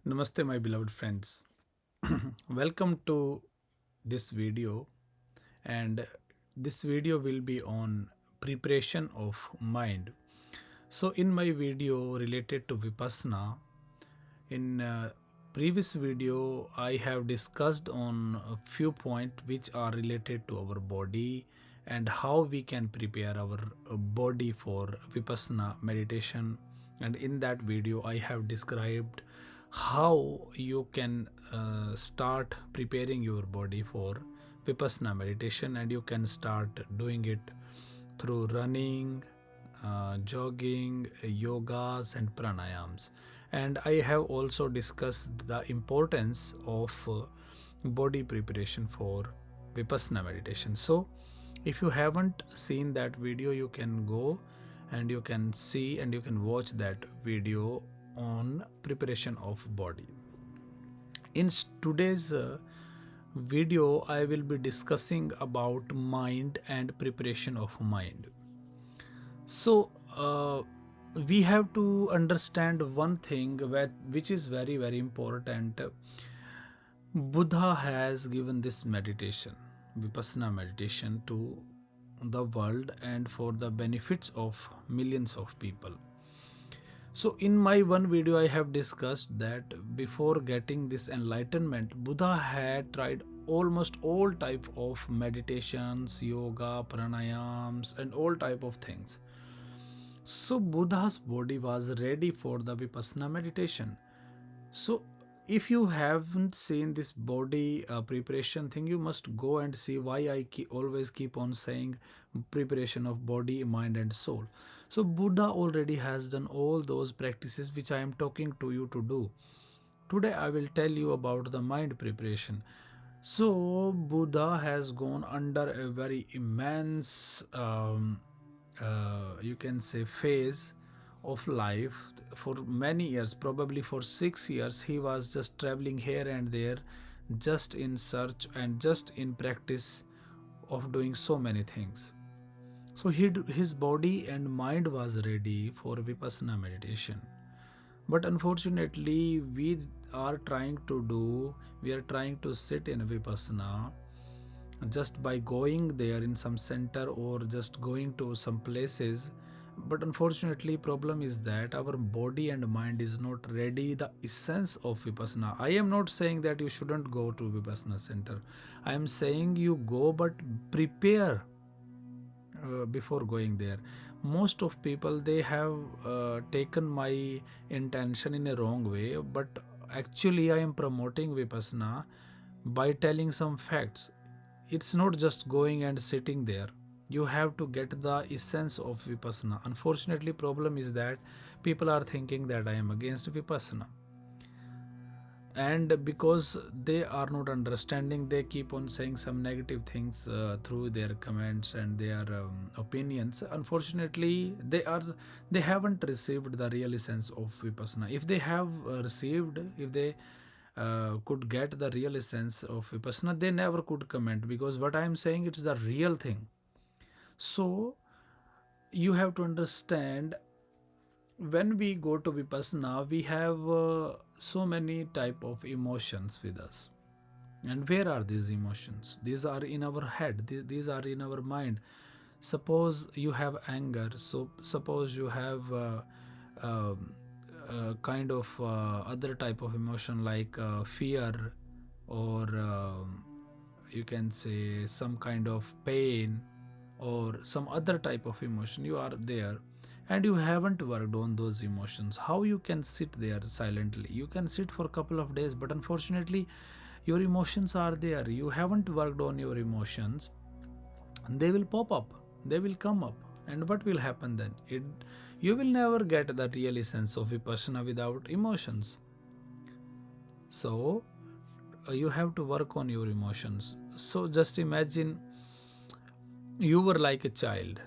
Namaste, my beloved friends. Welcome to this video, and this video will be on preparation of mind. So, in my video related to Vipassana, in previous video, I have discussed on a few points which are related to our body and how we can prepare our body for Vipassana meditation. And in that video, I have described how you can start preparing your body for Vipassana meditation, and you can start doing it through running, jogging, yogas, and pranayams. And I have also discussed the importance of body preparation for Vipassana meditation. So, if you haven't seen that video, you can go and you can see and you can watch that video on preparation of body. In today's video, I will be discussing about mind and preparation of mind. So, we have to understand one thing which is very, very important. Buddha has given this meditation, Vipassana meditation, to the world and for the benefits of millions of people. So, in my one video, I have discussed that before getting this enlightenment, Buddha had tried almost all type of meditations, yoga, pranayams, and all type of things. So Buddha's body was ready for the Vipassana meditation. So if you haven't seen this body preparation thing, you must go and see why I always keep on saying preparation of body, mind, and soul. So Buddha already has done all those practices which I am talking to you to do. Today I will tell you about the mind preparation. So Buddha has gone under a very immense you can say phase of life for many years. Probably for 6 years he was just traveling here and there, just in search and just in practice of doing so many things. So his body and mind was ready for Vipassana meditation, but unfortunately we are trying to sit in Vipassana just by going there in some center or just going to some places. But unfortunately problem is that our body and mind is not ready the essence of Vipassana. I am not saying that you shouldn't go to Vipassana center. I am saying you go, but prepare before going there. Most of people, they have taken my intention in a wrong way, but actually I am promoting Vipassana by telling some facts. It's not just going and sitting there. You have to get the essence of Vipassana. Unfortunately problem is that people are thinking that I am against Vipassana, and because they are not understanding, they keep on saying some negative things through their comments and their opinions. Unfortunately they haven't received the real essence of Vipassana. If they have received, if they could get the real essence of Vipassana, they never could comment, because what I am saying, it's the real thing. So you have to understand, when we go to Vipassana, we have so many type of emotions with us. And where are these emotions? These are in our head, these are in our mind. Suppose you have anger, so suppose you have kind of other type of emotion like fear, or you can say some kind of pain, or some other type of emotion. You are there and you haven't worked on those emotions. How you can sit there silently? You can sit for a couple of days, but unfortunately your emotions are there. You haven't worked on your emotions, they will pop up, they will come up. And what will happen then? You will never get the real essence of Vipassana without emotions. So you have to work on your emotions. So just imagine you were like a child,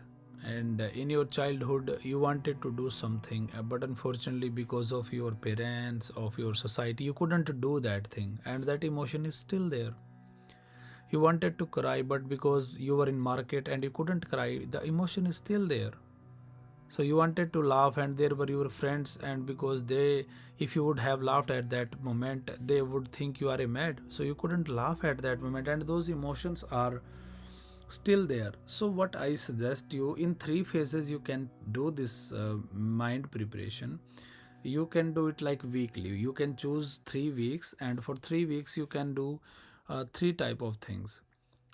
and in your childhood you wanted to do something, but unfortunately because of your parents, of your society, you couldn't do that thing, and that emotion is still there. You wanted to cry, but because you were in market and you couldn't cry, the emotion is still there. So you wanted to laugh, and there were your friends, and because they, if you would have laughed at that moment, they would think you are a mad. So you couldn't laugh at that moment, and those emotions are still there. So what I suggest you, in three phases you can do this mind preparation. You can do it like weekly. You can choose 3 weeks, and for 3 weeks you can do three type of things.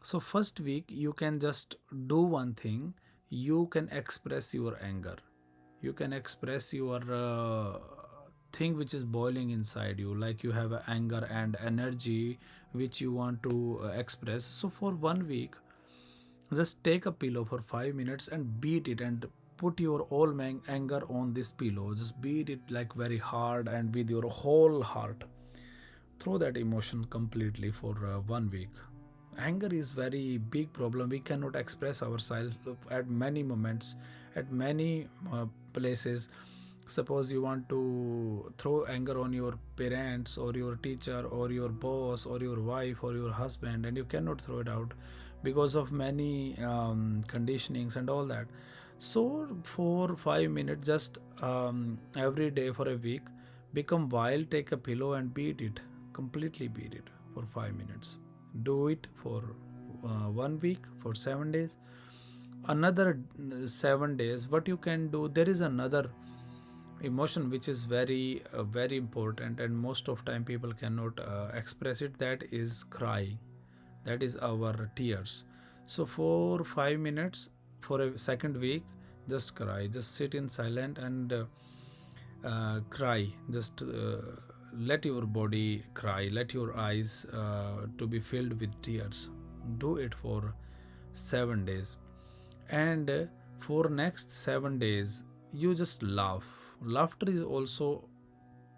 So first week you can just do one thing. You can express your anger. You can express your thing which is boiling inside you, like you have anger and energy which you want to express. So for 1 week, just take a pillow for 5 minutes and beat it, and put your all anger on this pillow. Just beat it like very hard and with your whole heart. Throw that emotion completely for 1 week. Anger is very big problem. We cannot express ourselves at many moments, at many places. Suppose you want to throw anger on your parents or your teacher or your boss or your wife or your husband, and you cannot throw it out because of many conditionings and all that. So for 5 minutes, just every day for a week, become wild, take a pillow and beat it, completely beat it for 5 minutes. Do it for 1 week, for 7 days. Another 7 days, what you can do, there is another emotion which is very important, and most of time people cannot express it. That is crying. That is our tears. So for 5 minutes, for a second week, just cry. Just sit in silent and cry. Just let your body cry, let your eyes to be filled with tears. Do it for 7 days, and for next 7 days you just laugh. Laughter is also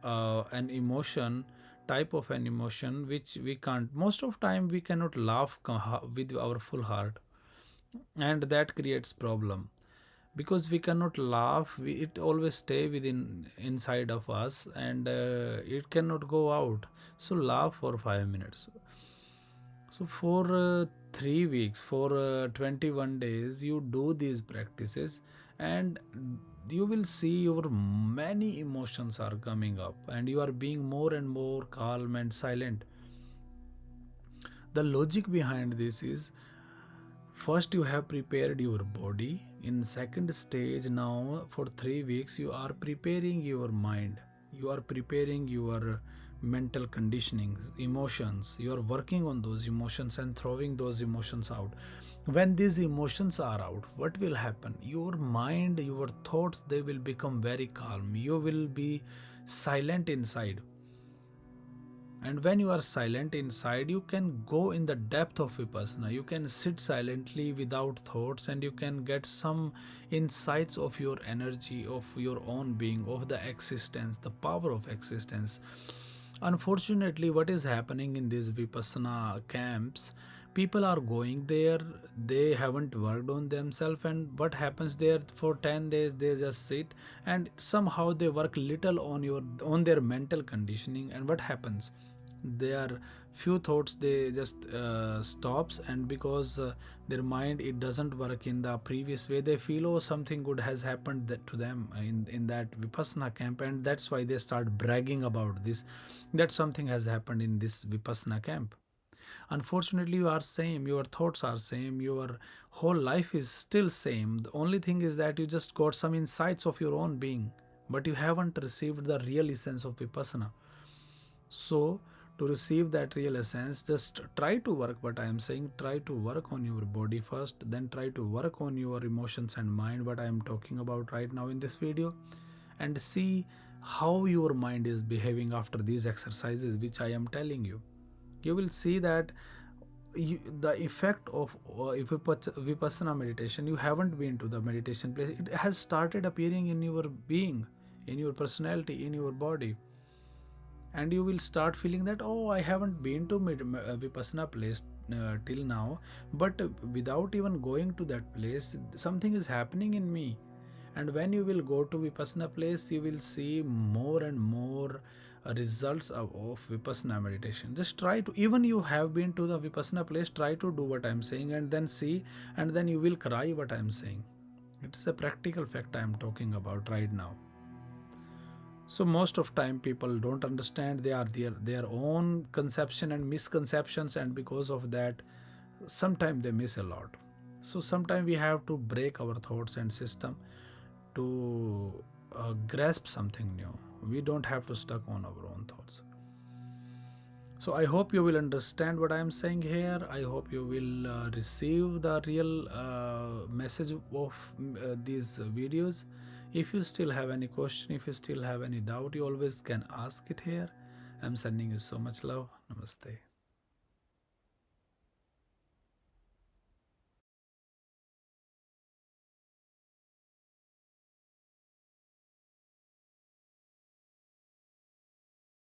an emotion, type of an emotion which we can't, most of time we cannot laugh with our full heart, and that creates problem. Because we cannot laugh, it always stay within inside of us, and it cannot go out. So laugh for 5 minutes. So for 3 weeks, for 21 days, you do these practices, and you will see your many emotions are coming up, and you are being more and more calm and silent. The logic behind this is, first you have prepared your body. In second stage, now for 3 weeks you are preparing your mind. You are preparing your mental conditionings, emotions. You are working on those emotions and throwing those emotions out. When these emotions are out, what will happen? Your mind, your thoughts, they will become very calm. You will be silent inside, and when you are silent inside, you can go in the depth of Vipassana. You can sit silently without thoughts, and you can get some insights of your energy, of your own being, of the existence, the power of existence. Unfortunately, what is happening in these Vipassana camps, people are going there, they haven't worked on themselves, and what happens there, for 10 days they just sit, and somehow they work little on their mental conditioning. And what happens, their few thoughts, they just stops, and because their mind, it doesn't work in the previous way, they feel, oh, something good has happened to them in that Vipassana camp, and that's why they start bragging about this, that something has happened in this Vipassana camp. Unfortunately, you are same, your thoughts are same, your whole life is still same. The only thing is that you just got some insights of your own being, but you haven't received the real essence of Vipassana. So to receive that real essence, just try to work what I am saying. Try to work on your body first, then try to work on your emotions and mind, what I am talking about right now in this video, and see how your mind is behaving after these exercises which I am telling you. You will see that the effect of if you put Vipassana meditation, you haven't been to the meditation place, it has started appearing in your being, in your personality, in your body, and you will start feeling that, oh, I haven't been to Vipassana place till now, but without even going to that place, something is happening in me. And when you will go to Vipassana place, you will see more and more results of Vipassana meditation. Just try to, even you have been to the Vipassana place, try to do what I'm saying, and then see, and then you will cry what I'm saying. It is a practical fact I am talking about right now. So most of time people don't understand their own conception and misconceptions, and because of that sometimes they miss a lot. So sometimes we have to break our thoughts and system to grasp something new. We don't have to stuck on our own thoughts. So I hope you will understand what I am saying here. I hope you will receive the real message of these videos. If you still have any question, if you still have any doubt, you always can ask it here. I'm sending you so much love. Namaste.